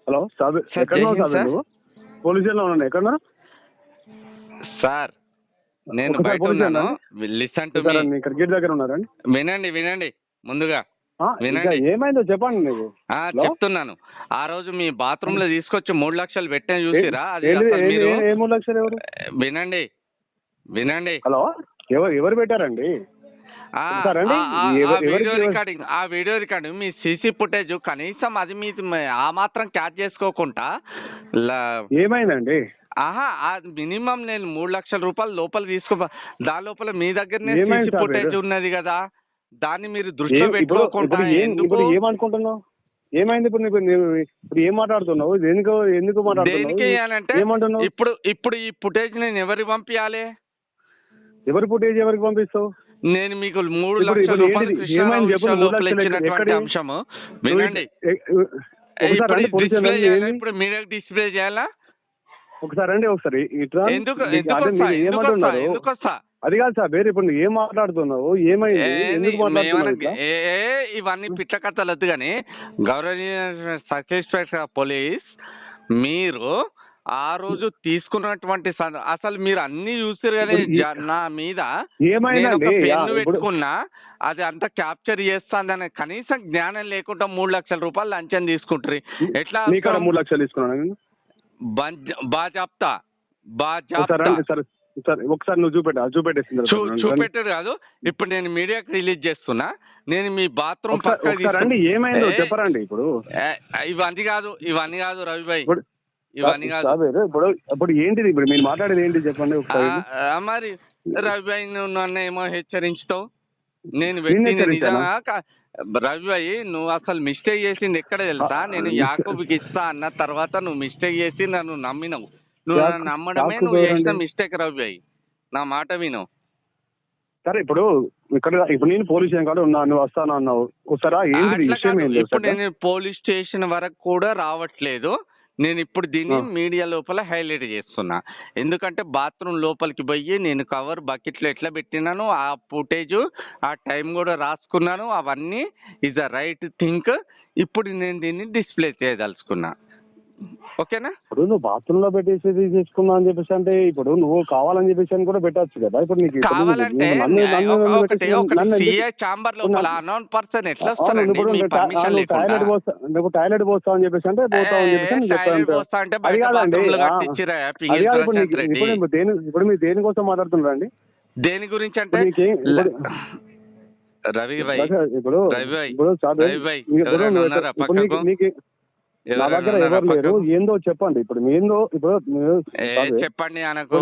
Hello Sabir, sir, ఎక్కడ జై ఉన్నావు హింద్ సాబిర్? సార్. నువ్వు పోలీస్ స్టేషన్లో ఉన్నాను. ఎక్కడ ఉన్నావు? సార్ నేను ఒకసారి బయట పోలీస్ ఉన్నాను. Station listen to me. Sir ఇక్కడ గేట్ దగ్గర ఉన్నారండి. వినండి వినండి ముందుగా ఇంకా వినండి. ఏమైందో చెప్పండి నీకు. హలో? చెప్తున్నాను. ఆ రోజు మీ బాత్రూమ్ లో తీసుకొచ్చి 3 లక్షలు పెట్టిన ఏ- చూసిరా? అది ఏంది అసలు మీరు ఏ 3 లక్షలు ఎవరు? వినండి వినండి. హలో, ఎవరు పెట్టారండి? ఆ ఒకసారి రండి. ఆ వీడియో ఎవరికి రికార్డింగ్ మీ సీసీ ఫుటేజ్ కనీసం అది మీ ఆ మాత్రం క్యాచ్ చేసుకోకుండా ఏమైందండి? మినిమం నేను 3 లక్షల రూపాయలు లోపల దాని లోపల మీ దగ్గరనే ఏమైంది సీసీ సార్ ఫుటేజ్ మీరు? ఉన్నది కదా, దాన్ని మీరు దృష్టిలో ఇప్పుడు పెట్టుకోకుండా ఎందుకు ఇప్పుడు ఏమనుకుంటున్నావు? ఏమైంది ఇప్పుడు? ఇప్పుడు ఏం మాట్లాడుతున్నావు? ఎందుకు దేనికి మాట్లాడుతున్నావు? అంటే ఏమంటున్నావు? ఇప్పుడు ఈ ఫుటేజ్ నేను ఎవరికి పంపించాలి? ఎవరి ఫుటేజ్ ఎవరికి పంపిస్తావు? నేను మీకు 3 ఇప్పుడు లక్షల ఇప్పుడు రూపాయలు ఏంటిది? కృష్ణారావు ఏమైంది చెప్పు? విషయం 3 లోపల లక్షలు ఇచ్చినటువంటి ఎక్కడి? అంశము వినండి. ఒకసారి ఇప్పుడు రండి పోలీస్ డిస్ప్లే స్టేషన్. చేయాలా? ఇప్పుడు మీడియాకి డిస్ప్లే చేయాలా? ఒకసారి రండి. ఒకసారి ఇట్లా ఎందుకు అంటే మీరు ఏమంటున్నారు? వస్తా అది కాదు సార్, వేరే ఇప్పుడు నువ్వు ఏం మాట్లాడుతున్నావు? ఏమైంది? ఎందుకు మాట్లాడుతున్నావు ఇట్లా? ఇవన్నీ పిట్ల కథలు వద్దు కానీ గౌరవనీయ సబ్ ఇన్స్పెక్టర్ పోలీస్, మీరు ఆ రోజు తీసుకున్నటువంటి అసలు మీరు అన్ని చూసారు కానీ నా మీద నేను ఒక పెన్ను పెట్టుకున్నా అది అంతా క్యాప్చర్ చేస్తానని కనీసం జ్ఞానం లేకుండా 3 లక్షల రూపాయలు లంచం తీసుకుంటారు. ఎట్లా? నీకు 3 లక్షలు తీసుకున్నాను. బాజాప్తా ఒకసారి నువ్వు చూపెట్టారు కాదు. ఇప్పుడు నేను మీడియాకి రిలీజ్ చేస్తున్నా. నేను మీ బాత్రూమ్ రండి. ఏమైందో చెప్పరండి. ఇప్పుడు ఇవన్నీ కాదు రవిభాయ్, ఇవన్నీ కాదు. ఇప్పుడు ఏంటిది? ఇప్పుడు మీరు మాట్లాడేది ఏంటి చెప్పండి ఒకసారి. మరి రవిభాయ్ నువ్వు నన్ను ఏమో హెచ్చరించుతావు. నేను రవిభాయ్ నువ్వు అసలు మిస్టేక్ చేసింది ఎక్కడ తెలుసా? నేను యాకూబ్కి ఇస్తా అన్న తర్వాత నువ్వు మిస్టేక్ చేసి నన్ను నమ్మినవు. నువ్వు నన్ను నమ్మడమే నువ్వు చేసిన మిస్టేక్ రవిభాయ్. నా మాట విను. సరే, ఇప్పుడు నేను పోలీస్ స్టేషన్ కాదు ఉన్నా, నువ్వు వస్తాను అన్నావు. ఇప్పుడు నేను పోలీస్ స్టేషన్ వరకు కూడా రావట్లేదు. నేను ఇప్పుడు దీన్ని మీడియా లోపల హైలైట్ చేస్తున్నా. ఎందుకంటే బాత్రూమ్ లోపలికి పోయి నేను కవర్ బకెట్లో ఎట్లా పెట్టినాను, ఆ ఫుటేజ్ ఆ టైం కూడా రాసుకున్నాను. అవన్నీ ఈజ్ అ రైట్ థింక్. ఇప్పుడు నేను దీన్ని డిస్ప్లే చేయదలుచుకున్నా. ఓకేనా? ఇప్పుడు నువ్వు బాత్రూమ్ లో పెట్టేసి చేసుకున్నా అని చెప్పేసి అంటే ఇప్పుడు నువ్వు కావాలని చెప్పేసి అని కూడా పెట్టచ్చు కదా. ఇప్పుడు నీకు కావాలంటే చాంబర్ లోపల అన్నోన్ పర్సన్ ఎట్లా వస్తారండి? టాయిలెట్ పోస్తావు అని చెప్పేసి అంటే పోతావు అని చెప్పేసి ఇప్పుడు మీరు దేనికోసం మాట్లాడుతున్నారండి? దేని గురించి అంటే రవి భాయ్, నా దగ్గర ఎవరు లేరు. ఏందో చెప్పండి. ఇప్పుడు ఏందో ఇప్పుడు చెప్పండి అనకు.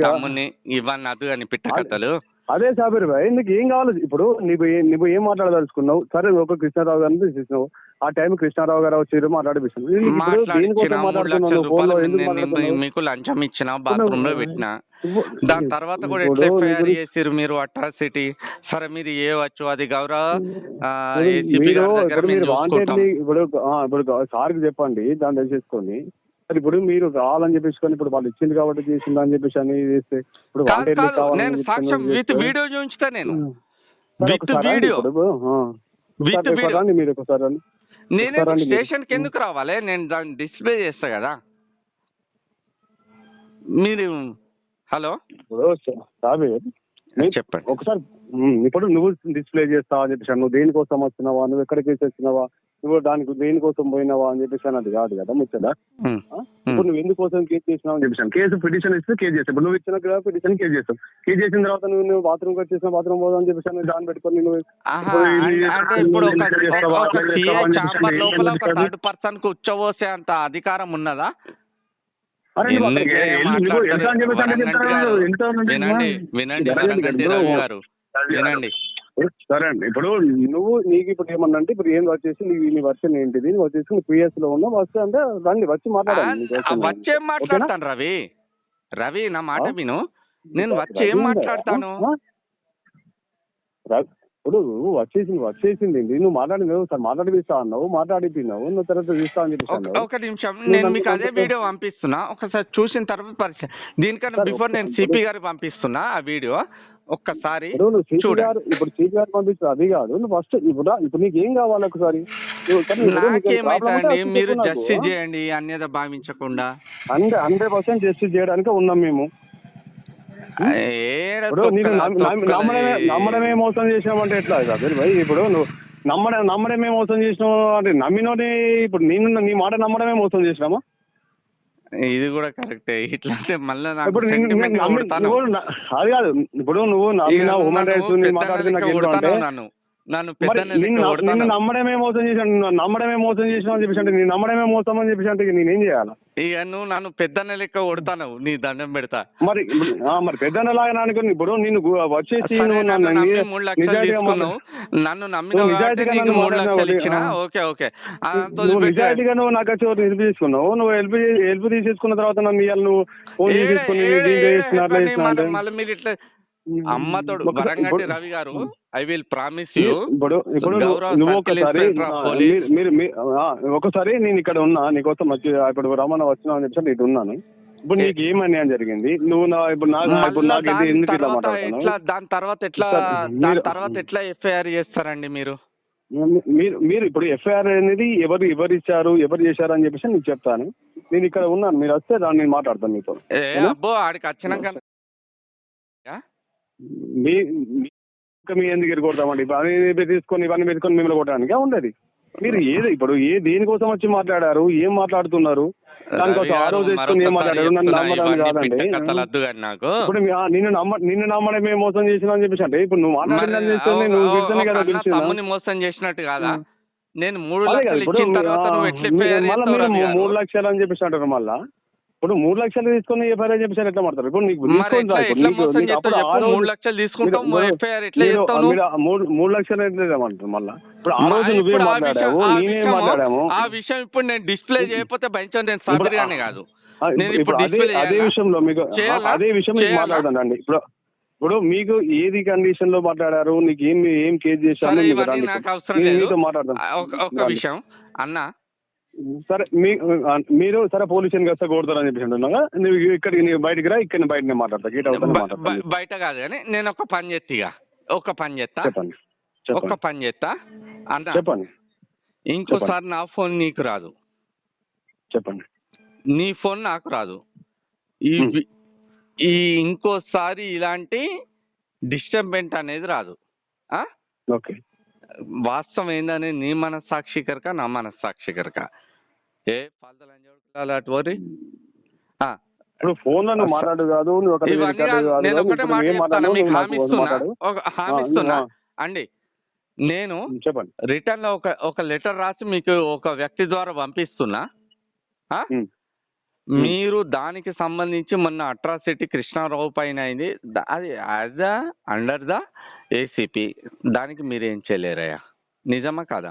తమ్ముని ఇవన్నీ అదు అని పిట్ట కథలు. అదే సాబిర్ భాయ్, నీకు ఏం కావాలి? ఇప్పుడు నువ్వు ఏం మాట్లాడదలుచుకున్నావు? సరే, ఒక కృష్ణారావు గారిని తీసేసినావు. ఆ టైం కృష్ణారావు గారు వచ్చి మాట్లాడిపిస్తున్నావు. మీకు లంచం ఇచ్చిన బాత్రూమ్ లో పెట్టినా, దాని తర్వాత కూడా ఎట్లా ఎఫ్ఐఆర్ చేసిరు మీరు అట్రాసిటీ. సరే, మీరు చేయవచ్చు. అది గౌరవ ఇప్పుడు సార్కి చెప్పండి, దాన్ని తెలిసేసుకొని. ఇప్పుడు మీరు కావాలని చెప్పేసుకొని ఇప్పుడు వాళ్ళు ఇచ్చింది కాబట్టి చేసింది అని చెప్పేసి అని చేస్తే ఇప్పుడు నేను సాక్ష్యం విత్ వీడియో చూపించుతా. నేను విత్ వీడియో మీరు ఒకసారి నేను స్టేషన్ కి ఎందుకు రావాలి? నేను దాన్ని డిస్ప్లే చేస్తా కదా. మీరు హలో చెప్పండి ఒకసారి. ఇప్పుడు నువ్వు డిస్ప్లే చేస్తావా అని చెప్పేసి నువ్వు దేనికోసం వస్తున్నావా, నువ్వు ఎక్కడికి వచ్చినావా, నువ్వు దానికి దేనికోసం పోయినావా అని చెప్పేసి అది కాదు కదా ముచ్చట. ఇప్పుడు నువ్వు ఎందుకోసం కేసు చేసినావు అని చెప్పేసి కేసు పిటిషన్ ఇస్తే కేసు చేస్తావు. ఇప్పుడు నువ్వు ఇచ్చిన పిటిషన్ కేసు చేస్తావు. కేసు చేసిన తర్వాత నువ్వు బాత్రూమ్ వచ్చేసిన బాత్రూమ్ పోదా అని చెప్పేసి దాన్ని పెట్టుకొని నువ్వు థర్డ్ పర్సన్ కు ఉచ్చబోసే అంత అధికారం ఉన్నదా? వినండి. సరే అండి, ఇప్పుడు నీకు ఇప్పుడు ఏమన్నా అంటే ఇప్పుడు ఏం వచ్చేసి నీ వర్షన్ ఏంటిది, నువ్వు వచ్చేసి నువ్వు పిఎస్ లో ఉన్నా వస్తే అంటే రండి వచ్చి మాట్లాడాలి. వచ్చేం మాట్లాడతాను రవి నా మాట విను. నేను వచ్చి ఏం మాట్లాడతాను? ఇప్పుడు వచ్చేసింది నువ్వు మాట్లాడినావు సార్, మాట్లాడిపిస్తా అన్నావు, మాట్లాడిపోయినావు, నువ్వు తర్వాత చూస్తా అని చెప్పి. ఒక నిమిషం, నేను మీకు అదే వీడియో పంపిస్తున్నా. ఒకసారి చూసిన తర్వాత పరిచయం. దీనికన్నా బిఫోర్ నేను సిపి గారికి పంపిస్తున్నా ఆ వీడియో. ఒక్కసారి నువ్వు సిపి చూడండి. గారు ఇప్పుడు సిపి గారు పంపిస్తారు అది కాదు. నువ్వు ఫస్ట్ ఇప్పుడు నీకు ఏం కావాలి ఒకసారి? నాకేమైతుందండి, మీరు జస్టిస్ చేయండి అన్యత భావించకుండా. 100% జస్టిస్ చేయడానికి ఉన్నాం మేము. ఇప్పుడు నేను నమ్మడమే మోసం చేసినామంటే ఎట్లా సార్ భయ్? ఇప్పుడు నువ్వు నమ్మడమే మోసం చేసినావు అంటే నమ్మినోని ఇప్పుడు నీ మాట నమ్మడమే మోసం చేసినామా? ఇది కూడా కరెక్టే. ఇట్లా అంటే మళ్ళీ ఇప్పుడు అది కాదు. ఇప్పుడు నువ్వు నమ్మిన హ్యూమన్ రైట్స్ మాట్లాడుతున్నా నన్ను నిన్ను నమ్మడమే మోసం చేసాను, నమ్మడమే మోసం చేసినావు అని చెప్పేసి అంటే నేను నమ్మడమే మోసం అని చెప్పేసి అంటే నేనేం చేయాలా? ఇక నువ్వు నన్ను పెద్దన్న లెక్క కొడతాను, నీ దండం పెడతా. మరి పెద్దన్న లాగా అనుకుని ఇప్పుడు నేను వచ్చేసి నన్ను నమ్మిన 3 లక్షలు ఇచ్చినా ఓకే ఓకే నిజాయితీగా నువ్వు నాకు వచ్చి హెల్ప్ తీసుకున్నావు. నువ్వు హెల్ప్ తీసేసుకున్న తర్వాత నన్ను ఇవాళ నువ్వు ఫోన్ తీసుకుని మళ్ళీ మీరు ఇట్లా అమ్మతోడు వరంగట్టి రవి గారు, ఐ విల్ ప్రామిస్ యూ. ఇప్పుడు నువ్వు ఒకసారి నేను ఇక్కడ ఉన్నా నీకోసం వచ్చి ఇప్పుడు రమణ వచ్చినా అని చెప్పి ఇటు ఉన్నాను. ఇప్పుడు నీకు ఏం అన్యాయం జరిగింది? నువ్వు దాని తర్వాత ఎట్లా ఎఫ్ఐఆర్ చేస్తారండి మీరు? మీరు ఇప్పుడు ఎఫ్ఐఆర్ అనేది ఎవరు ఇచ్చారు, ఎవరు చేశారు అని చెప్పేసి నీకు చెప్తాను. నేను ఇక్కడ ఉన్నాను, మీరు వస్తే దాన్ని నేను మాట్లాడతాను మీతో. అబ్బో ఆడికి వచ్చినాక మీ ఎందుకు ఎరగొడతామండి? ఇవన్నీ తీసుకొని మిమ్మల్ని కొట్టడానికి ఉండదు. మీరు ఇప్పుడు దేనికోసం వచ్చి మాట్లాడారు, ఏం మాట్లాడుతున్నారు, దానికోసం ఆ రోజు తెచ్చుకొని ఏం మాట్లాడారు నన్ను నమ్మడానికి కాదండి. ఇప్పుడు నిన్ను నమ్మడమే మోసం చేసిన అని చెప్పేసి అంటే ఇప్పుడు నువ్వు తమ్ముని మోసం చేసినట్టు కాదా? నేను 3 లక్షలు ఇచ్చిన తర్వాత నువ్వు ఎట్లా మీరు 3 లక్షలు అని చెప్పేసి అంటారు. మళ్ళా ఇప్పుడు 3 లక్షలు తీసుకుని ఎఫ్ఐఆర్ చెప్పేసి ఎట్లా మాట్లాడతారు? ఇప్పుడు నీకు 3 లక్షలు తీసుకుంటాం 3 లక్షలు ఏమంటారు మళ్ళా? ఇప్పుడు ఆ రోజు నువ్వే మాట్లాడావు, నేనేం మాట్లాడాము? ఆ విషయం ఇప్పుడు నేను డిస్ప్లే చేయకపోతే భయంతో నేను సాబిరిగానే కాదు. అదే విషయంలో మీకు మాట్లాడతానండి. ఇప్పుడు మీకు ఏది కండిషన్ లో మాట్లాడారు, నీకు ఏం కేసు చేశారు నాకు అవసరం లేదు. ఒక విషయం అన్న, సరే మీరు సరే పోలీస్ స్టేషన్కి వస్తే కొడతారని చెప్పేసి అంటున్నాగా, నువ్వు ఇక్కడికి బయటికి రా, ఇక్కడ బయటనే మాట్లాడతా, గీట్ అవుతా బయట కాదు కానీ నేను ఒక పని చేస్తా చెప్పండి ఒక పని చేస్తా అన్న, చెప్పండి. ఇంకోసారి నా ఫోన్ నీకు రాదు, చెప్పండి. నీ ఫోన్ నాకు రాదు. ఈ ఇంకోసారి ఇలాంటి డిస్టర్బెంట్ అనేది రాదు. ఓకే, వాస్తవం ఏందని నీ మనస్సాక్షికరక నా మనస్సాక్షికరక ఏ పాల్తలంజోడి ఇప్పుడు ఫోన్ లో మాట్లాడు కాదు. నేను ఒకటే మాట్లాడుతున్నా, మీకు హామీ ఇస్తున్నా అండి. నేను చెప్పండి, రిటర్న్ లో ఒక లెటర్ రాసి మీకు ఒక వ్యక్తి ద్వారా పంపిస్తున్నా. మీరు దానికి సంబంధించి మొన్న అట్రాసిటీ కృష్ణారావు పైన అయింది, అది యాజ్ అండర్ ద ఏసీపీ, దానికి మీరేం చేయలేరయ్యా, నిజమా కాదా?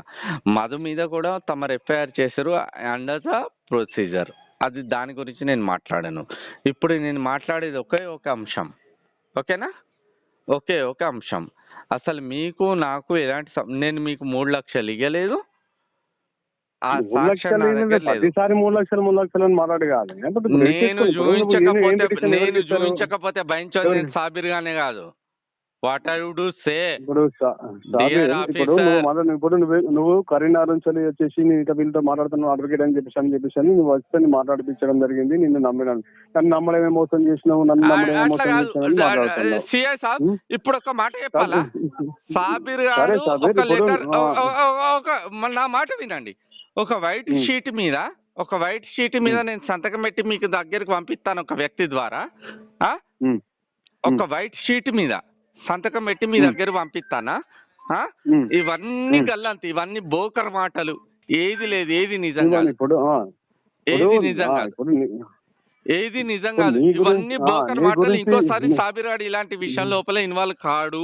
మధు మీద కూడా తమరు ఎఫ్ఐఆర్ చేశారు అండర్ ద ప్రొసీజర్, అది దాని గురించి నేను మాట్లాడాను. ఇప్పుడు నేను మాట్లాడేది ఒక అంశం, ఓకేనా? ఒక అంశం. అసలు మీకు నాకు ఎలాంటి నేను మీకు 3 లక్షలు ఇవ్వలేదు, ప్రతిసారి 3 లక్షలు అని మాట్లాడు కాదు. నేను చూపించకపోతే భయించదు, నేను సాబిర్గానే కాదు. వాట్ ఐ వుడ్ సే ఇప్పుడు నువ్వు కరీంనగర్ నుంచి వచ్చేసి నేను వీళ్ళతో మాట్లాడుతున్నావు అడ్వకేట్ అని చెప్పేసి నువ్వు వస్తే మాట్లాడిపించడం జరిగింది. నిన్ను నమ్మినాను, నన్ను నమ్మడమే మోసం చేసినావు, నన్ను నమ్మడమే మోసం చేసినావు. ఇప్పుడు ఒక మాట చెప్పాలా సాబిర్ గారు? నా మాట వినండి. ఒక వైట్ షీట్ మీద నేను సంతకం పెట్టి మీకు దగ్గరికి పంపిస్తాను ఒక వ్యక్తి ద్వారా. ఒక వైట్ షీట్ మీద సంతకం పెట్టి మీ దగ్గర పంపిస్తానా? ఇవన్నీ గల్లంత, ఇవన్నీ బోకర్ మాటలు. ఏది లేదు, ఏది నిజంగా ఏది నిజంగా ఇవన్నీ బోకర్ మాటలు. ఇంకోసారి సాబిరాడు ఇలాంటి విషయం లోపల ఇన్వాల్వ్ కాడు.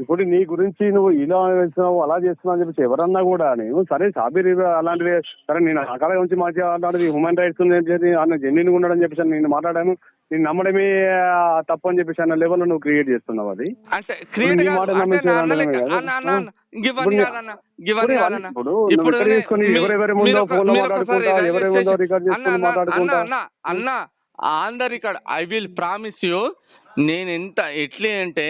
ఇప్పుడు నీ గురించి నువ్వు ఇలా చేస్తున్నావు అలా చేస్తున్నావు అని చెప్పేసి ఎవరన్నా కూడా నేను సరే సాబిర్ అలాంటివి సరే నేను అకాల గురించి మాట్లాడేది హ్యూమన్ రైట్స్ జెన్యున్ ఉండడం చెప్పేసి నేను మాట్లాడాను. నేను నమ్మడమే తప్పు అని చెప్పేసి అన్న లెవెల్ నువ్వు క్రియేట్ చేస్తున్నావు. అది అంటే ఎవరెవరి ముందో ఫోన్ లో మాట్లాడుకుంటా, ఎవరెవరి ముందో రికార్డ్ చేసుకుని మాట్లాడుకుంటా అన్న on the record I will promise you, నేను ఎంత ఎట్లా అంటే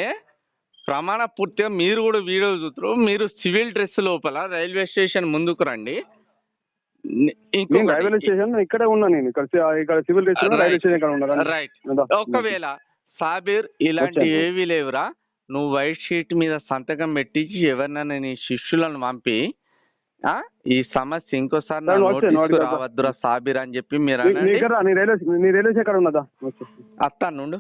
ప్రమాణ పూర్తిగా మీరు కూడా వీడియో చూస్తారు, మీరు సివిల్ డ్రెస్ లోపల రైల్వే స్టేషన్ ముందుకు రండి. నేను రైల్వే స్టేషన్ ఇక్కడే ఉన్నా, నేను ఇక్కడ సివిల్ స్టేషన్ రైల్వే స్టేషన్ ఇక్కడ ఉన్నా. రైట్. ఒకవేళ సాబీర్ ఇలాంటి ఏవి లేవురా, నువ్వు వైట్ షీట్ మీద సంతకం పెట్టించి ఎవరినైనా నీ శిష్యులను పంపి ఈ సమస్య ఇంకోసారి రావద్దురా సాబీర్ అని చెప్పి మీరు రైల్వే స్టేషన్ ఎక్కడ ఉన్నదా అత్తా నుండు.